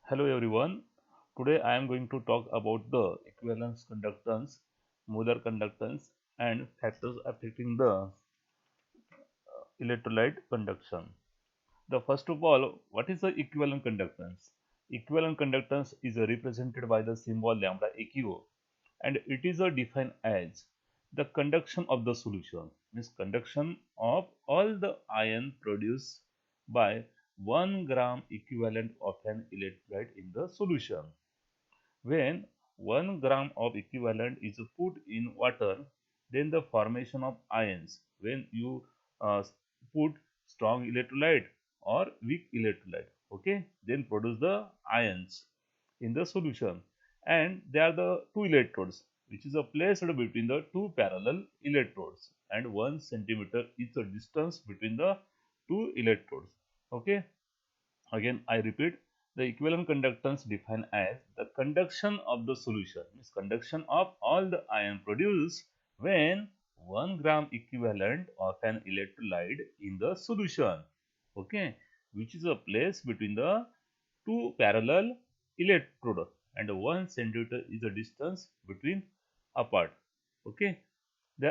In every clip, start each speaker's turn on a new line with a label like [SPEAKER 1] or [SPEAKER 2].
[SPEAKER 1] Hello everyone. Today I am going to talk about the equivalence conductance, molar conductance and factors affecting the electrolyte conduction. The first of all, what is the equivalent conductance? Equivalent conductance is represented by the symbol lambda AQO and it is defined as the conduction of the solution, means conduction of all the ion produced by 1 gram equivalent of an electrolyte in the solution. When 1 gram of equivalent is put in water, then the formation of ions, when you put strong electrolyte or weak electrolyte, okay, then produce the ions in the solution. And they are the two electrodes which is placed between the two parallel electrodes, and 1 centimeter is the distance between the two electrodes. Okay, again I repeat, the equivalent conductance defined as the conduction of the solution, means conduction of all the ion produced when 1 gram equivalent of an electrolyte in the solution, okay, which is a place between the two parallel electrode, and 1 centimeter is the distance between apart. Okay,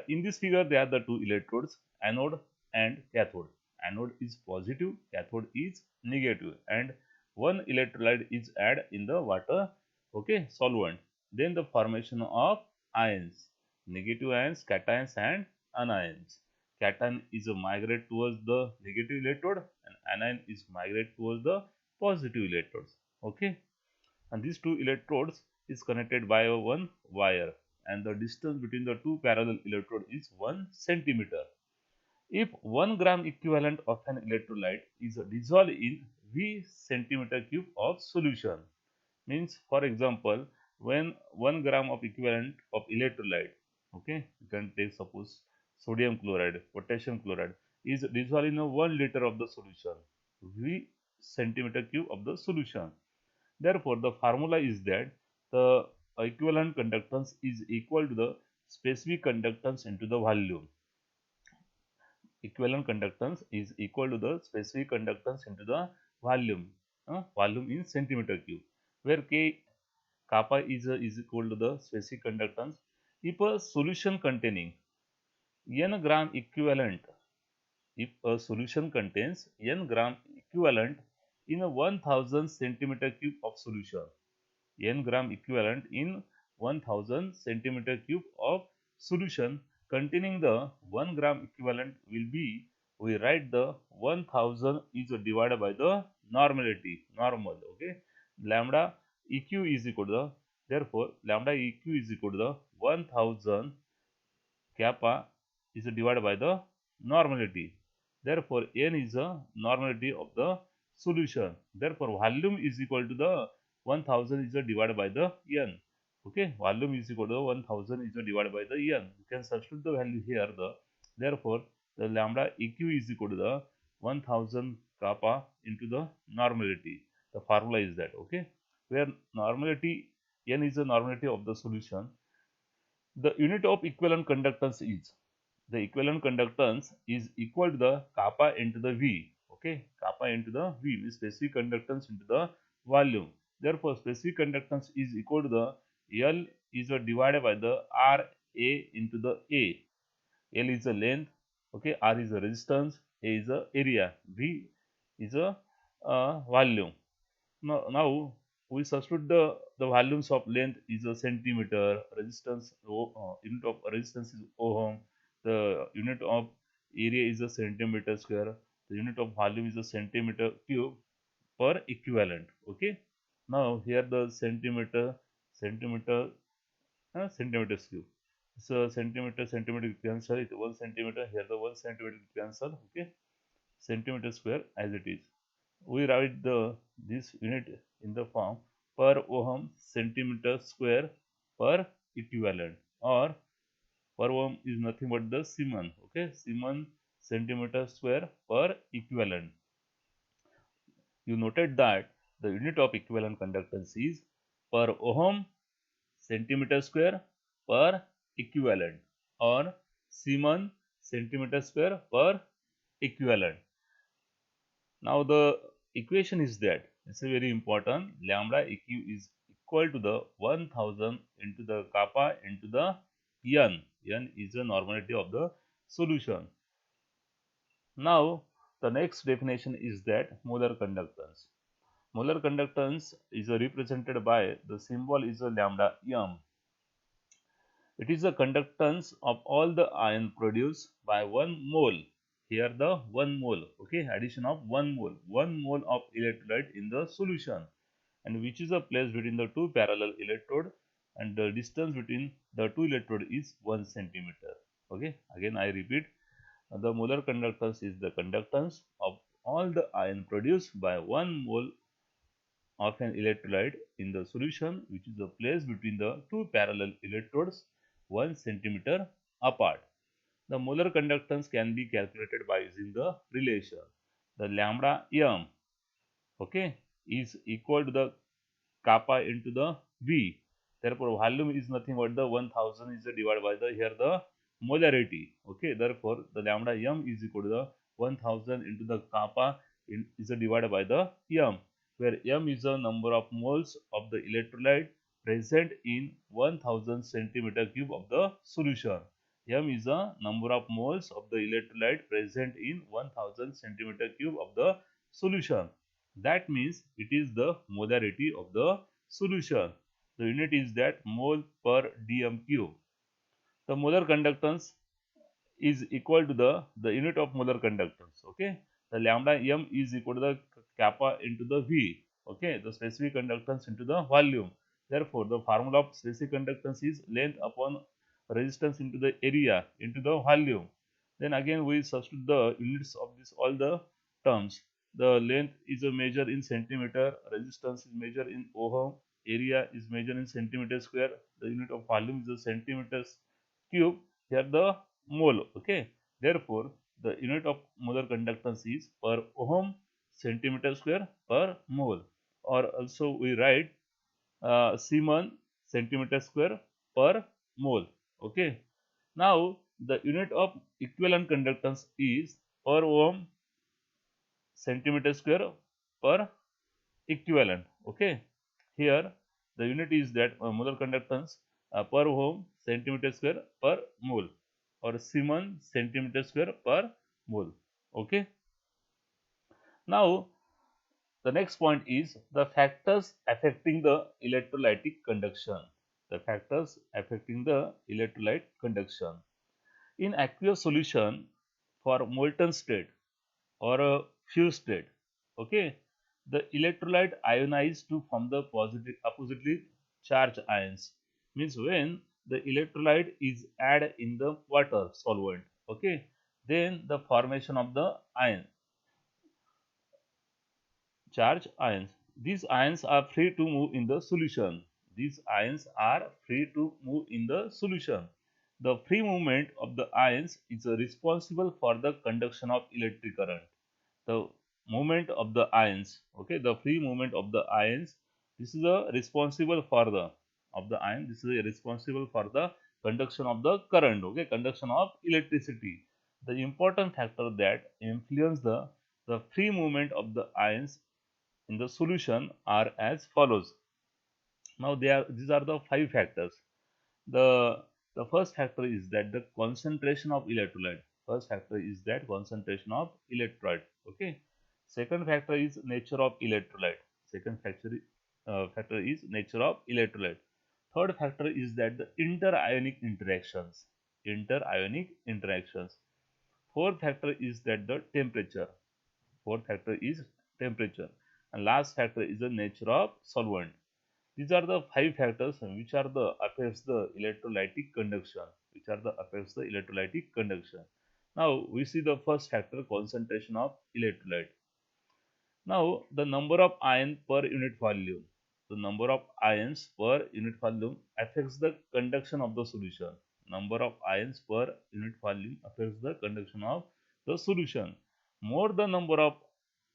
[SPEAKER 1] in this figure there are the two electrodes, anode and cathode. Anode is positive, cathode is negative, and one electrolyte is added in the water, okay, solvent. Then the formation of ions, negative ions, cations and anions. Cation is a migrate towards the negative electrode and anion is migrate towards the positive electrodes. Okay, and these two electrodes is connected by a one wire, and the distance between the two parallel electrode is 1 centimeter. If 1 gram equivalent of an electrolyte is dissolved in V centimeter cube of solution, means for example, when 1 gram of equivalent of electrolyte, okay, you can take suppose sodium chloride, potassium chloride, is dissolved in a 1 liter of the solution, V centimeter cube of the solution. Therefore, the formula is that the equivalent conductance is equal to the specific conductance into the volume. Equivalent conductance is equal to the specific conductance into the volume, volume in centimeter cube, where K kappa is equal to the specific conductance. If a solution containing n gram equivalent, if a solution contains n gram equivalent in a 1000 centimeter cube of solution, n gram equivalent in 1000 centimeter cube of solution containing the 1 gram equivalent will be, we write the 1000 is divided by the normality, normal, okay, lambda eq is equal to the, therefore lambda eq is equal to the 1000 kappa is divided by the normality. Therefore, n is the normality of the solution. Therefore, volume is equal to the 1000 is divided by the n. Okay, volume is equal to the 1000 is divided by the n. You can substitute the value here. Therefore, the lambda eq is equal to the 1000 kappa into the normality. The formula is that, okay, where normality n is the normality of the solution. The unit of equivalent conductance is, the equivalent conductance is equal to the kappa into the V. Okay, kappa into the V means specific conductance into the volume. Therefore, specific conductance is equal to the L is divided by the R A into the A. L is the length, okay, R is the resistance, A is the area, V is a volume. Now we substitute the volumes of length is a centimeter, resistance unit of resistance is ohm, the unit of area is a centimeter square, the unit of volume is a centimeter cube per equivalent. Okay. Now here the centimeter centimeters cube. So centimeter cancel it 1 centimeter, here the 1 centimeter cancel, okay, centimeter square as it is. We write this unit in the form per ohm centimeter square per equivalent, or per ohm is nothing but the Siemens, okay, Siemens centimeter square per equivalent. You noted that the unit of equivalent conductance is per ohm centimeter square per equivalent, or Siemens centimeter square per equivalent. Now the equation is that This is very important. Lambda eq is equal to the 1000 into the kappa into the n. N is the normality of the solution. Now the next definition is that molar conductance. Molar conductance is represented by the symbol is a lambda m. It is the conductance of all the ion produced by 1 mole. Here the 1 mole, okay, addition of 1 mole, 1 mole of electrolyte in the solution, and which is a place between the two parallel electrode, and the distance between the two electrode is 1 centimeter. Okay, again I repeat, the molar conductance is the conductance of all the ion produced by 1 mole of an electrolyte in the solution, which is a place between the two parallel electrodes 1 centimeter apart. The molar conductance can be calculated by using the relation. The lambda m, okay, is equal to the kappa into the V. Therefore, volume is nothing but the 1000 is divided by the here the molarity. Okay, therefore, the lambda m is equal to the 1000 into the kappa is divided by the m, where m is the number of moles of the electrolyte present in 1000 centimeter cube of the solution. M is the number of moles of the electrolyte present in 1000 centimeter cube of the solution. That means it is the molarity of the solution. The unit is that mole per dm cube. The molar conductance is equal to the unit of molar conductance. Okay, the lambda m is equal to the kappa into the V. Okay, the specific conductance into the volume. Therefore, the formula of specific conductance is length upon resistance into the area into the volume. Then again we substitute the units of this all the terms. The length is a measure in centimeter, resistance is measured in ohm, area is measured in centimeter square, the unit of volume is a centimeters cube. Here the mole. Okay, therefore the unit of molar conductance is per ohm centimeter square per mole, or also we write Siemens centimeter square per mole. Okay, now the unit of equivalent conductance is per ohm centimeter square per equivalent. Okay, here the unit is that molar conductance per ohm centimeter square per mole, or Siemens centimeter square per mole. Okay, now the next point is the factors affecting the electrolytic conduction. The factors affecting the electrolyte conduction. In aqueous solution for molten state or a fused state, okay, the electrolyte ionize to form the positive oppositely charged ions. Means when the electrolyte is added in the water solvent, okay, then the formation of the ion charge ions. These ions are free to move in the solution. These ions are free to move in the solution. The free movement of the ions is responsible for the conduction of electric current. The movement of the ions, okay, the free movement of the ions, this is responsible for the of the ion. This is responsible for the conduction of the current, okay, conduction of electricity. The important factor that influence the free movement of the ions in the solution are as follows. Now these are the 5 factors. The first factor is that the concentration of electrolyte. First factor is that concentration of electrolyte. Okay. Second factor is nature of electrolyte. Second factor is nature of electrolyte. Third factor is that the interionic interactions. Interionic interactions. Fourth factor is that the temperature. Fourth factor is temperature. And last factor is the nature of solvent. These are the 5 factors which are the affects the electrolytic conduction. Which are the affects the electrolytic conduction. Now we see the first factor, concentration of electrolyte. Now the number of ion per unit volume. The number of ions per unit volume affects the conduction of the solution. Number of ions per unit volume affects the conduction of the solution. More the number of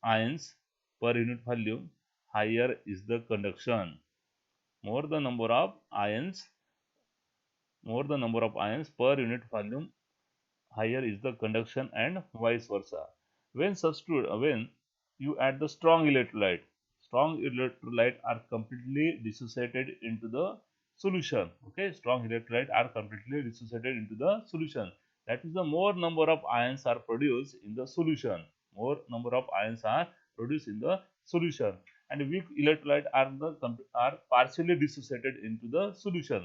[SPEAKER 1] ions per unit volume, higher is the conduction. More the number of ions per unit volume, higher is the conduction, and vice versa. When you add the strong electrolyte, strong electrolyte are completely dissociated into the solution. Okay, strong electrolyte are completely dissociated into the solution. That is, the more number of ions are produced in the solution. More number of ions are produced in the solution, and weak electrolyte are partially dissociated into the solution.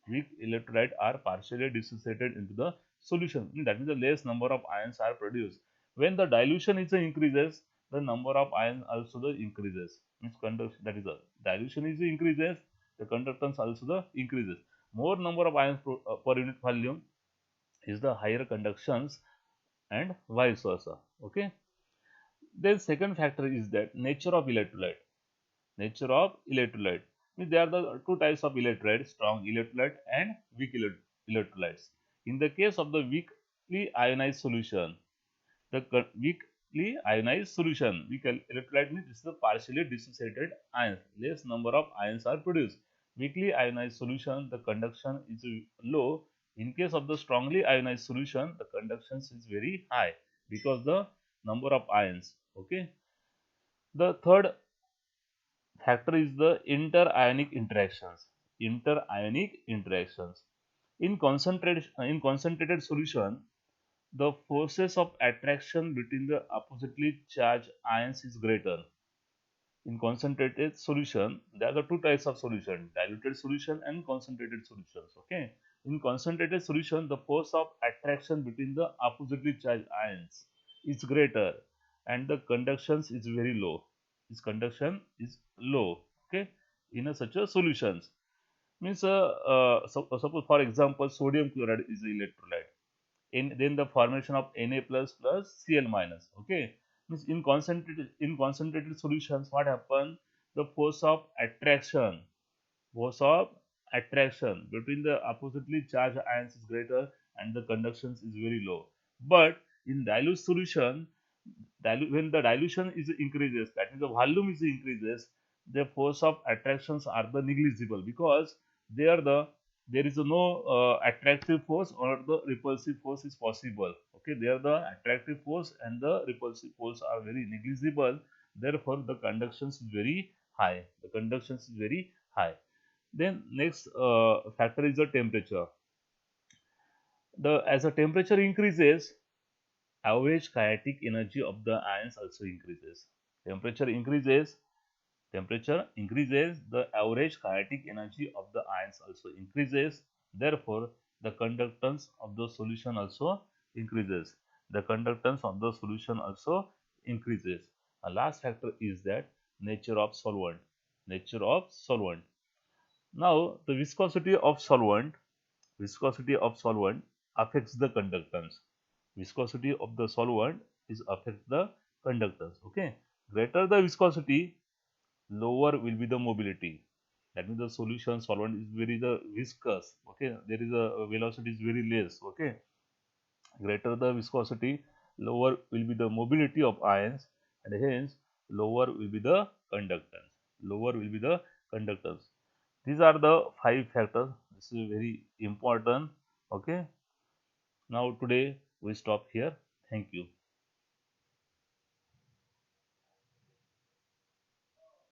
[SPEAKER 1] Weak electrolyte are partially dissociated into the solution. That means the less number of ions are produced. When the dilution is increases, the number of ions also the increases. Means conduction, that is the dilution is increases, the conductance also the increases. More number of ions per unit volume is the higher conductions, and vice versa. Okay. Then second factor is that nature of electrolyte. Nature of electrolyte means there are the two types of electrolyte: strong electrolyte and weak electrolytes. In the case of the weakly ionized solution, weakly ionized solution, weak electrolyte means this is a partially dissociated ions. Less number of ions are produced. Weakly ionized solution, the conduction is low. In case of the strongly ionized solution, the conduction is very high because the number of ions. Okay. The third factor is the interionic interactions. Interionic interactions. In concentrated solution, the forces of attraction between the oppositely charged ions is greater. In concentrated solution, there are the two types of solution: diluted solution and concentrated solutions. Okay. In concentrated solution, the force of attraction between the oppositely charged ions is greater, and the conductance is very low. Its conduction is low. Okay. In such a solutions, means suppose for example sodium chloride is electrolyte. Then the formation of Na plus Cl minus. Okay, means in concentrated solutions, what happen? The force of attraction between the oppositely charged ions is greater, and the conductance is very low. But in dilute solution, when the dilution is increases, that means the volume is increases, the force of attractions are the negligible, because there is no attractive force or the repulsive force is possible. Okay, there the attractive force and the repulsive force are very negligible. Therefore, the conductance is very high. The conductance is very high. Then next factor is the temperature. As the temperature increases, average kinetic energy of the ions also increases. Temperature increases, the average kinetic energy of the ions also increases. Therefore, the conductance of the solution also increases. The conductance of the solution also increases. A last factor is that nature of solvent. Nature of solvent. Now, the viscosity of solvent affects the conductance. Viscosity of the solvent is affects the conductance. Okay, greater the viscosity, lower will be the mobility. That means the solution solvent is very the viscous. Okay, there is a velocity is very less. Okay, greater the viscosity, lower will be the mobility of ions, and hence lower will be the conductance. Lower will be the conductance. These are the 5 factors. This is very important. Okay. Now today we stop here. Thank you.